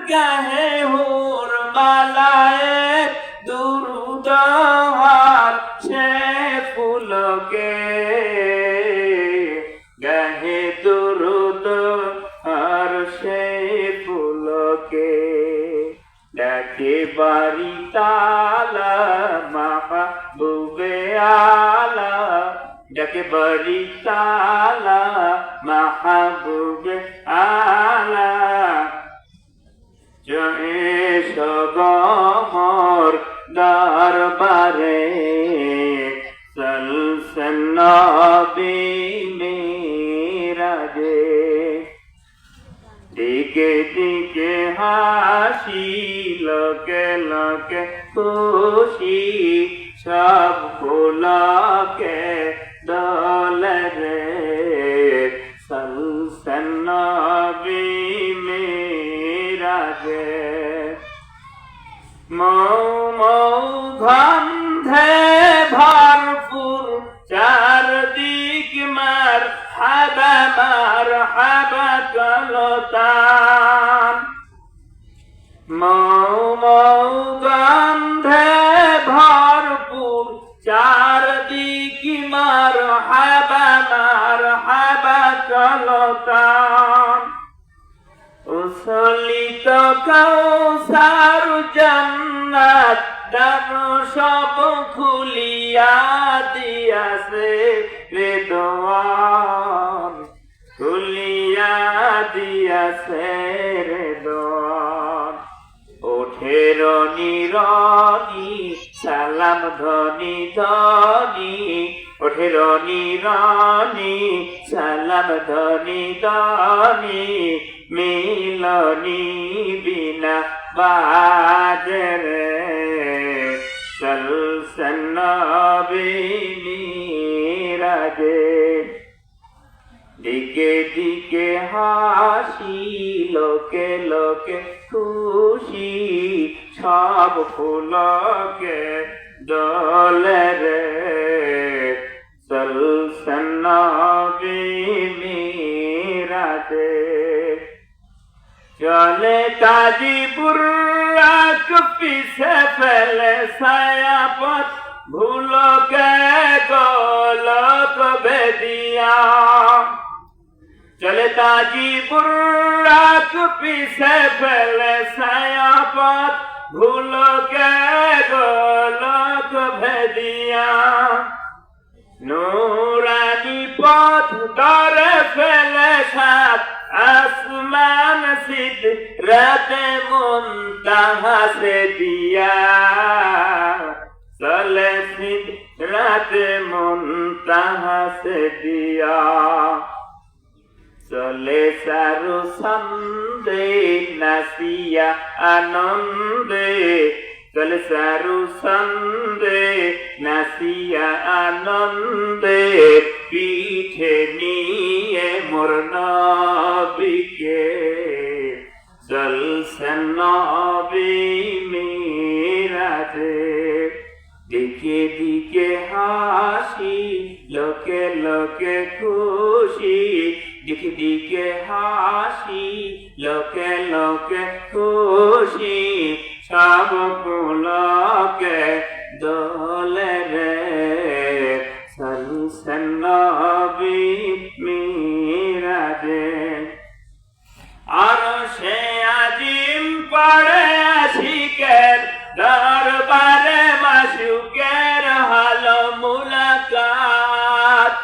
গাহে হুর মালায়ে দুরুদ আর সে ফুলকে গাহে দুরুদ আর সে ফুলকে ডাকে বাড়ি তালা মাহবুবে আলা ডাকে বাড়ি তালা মাহবুবে আলা সগমর দরবারে চলছেন নবী মিরাজে দিকে দিকে হাসি লোকে লোকে খুশি সব ফুলকে দোলে রে চলছেন নবী মিরাজে মৌ মৌ গন্ধে ভরপুর চারদিক মার হাবা কলতান মৌ মৌ গন্ধে ভরপুর চারদিক মার হাবা কলতান উসলিত কৌসার জান্নাত দান সব খুলিয়া দিয়াছে রেদওয়ান খুলিয়া দিয়াছে রেদওয়ান ওঠের নিরনি সালাম ধনি ধনি ওঠের নিরনি সালাম ধনি ধনি মিলনি বিনা বাজরে চলছেন নবী মিরাজে দিকে দিকে হাসি লোকে লোকে খুশি সব ফুলকে দোলে রে চলছেন নবী মিরাজে চলে কাজীপুর রাখ পিছে ফেলে ছায়াপথ ভুলকে গোলক বেদিয়া চলে কাজীপুর রাখ পিছে ফেলে ছায়াপথ ভুলকে গোলক ভেদিয়া নূরানি পথ ধরে ফেলে সাত আসমান সিদরাতে মুনতাহা সে দিয়া চলে সিদরাতে মুনতাহা সে দিয়া চলে সারু সন্দে নাসিয়া আনন্দে চলে সারু সন্দে নাসিয়া আনন্দে পিঠে নিয়ে মোর নবীকে চলছেন নবী মিরাজে দিকে দিকে হাসি লোকে লোকে খুশি দিকে দিকে হাসি লোকে লোকে খুশি সব ফুলকে দোলে রে চলছেন নবী মিরাজে আর সে আজিম পড়ে আশিকের দরবারে মাশুকের হাল মুলাকাত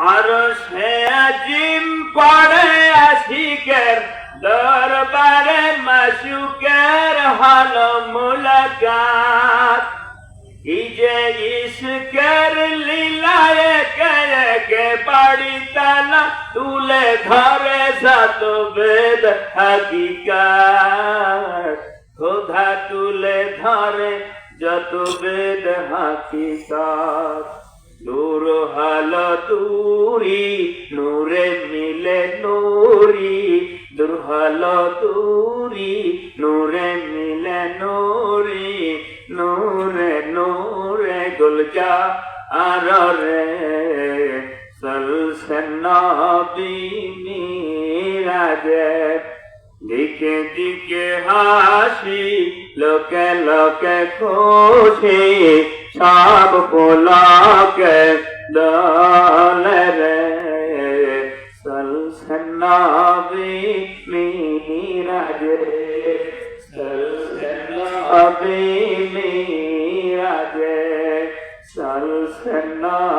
আর সে আজিম পড়ে আশিকের দরবারে মাশুকের হাল মুলাকাত ইজে ইশকের লীলায় কে বাড়ি তালা তুলে ধরে সাত বেদ হাকিকাত খোদা তুলে ধরে যত বেদ হাকিকাত নূর হাল তুরি নূরে মিলে নূরি দুর্হল তুরি নূরে মিলে নূরি নূরে নূরে গুলজা আর রে চলছেন নবী মিরাজে দিকে দিকে হাসি লোকে লোকে খুশি সব পুলকে দোলে রে চলছে নবী মিরাজে চলছে নবী মিরাজে চলছে নবী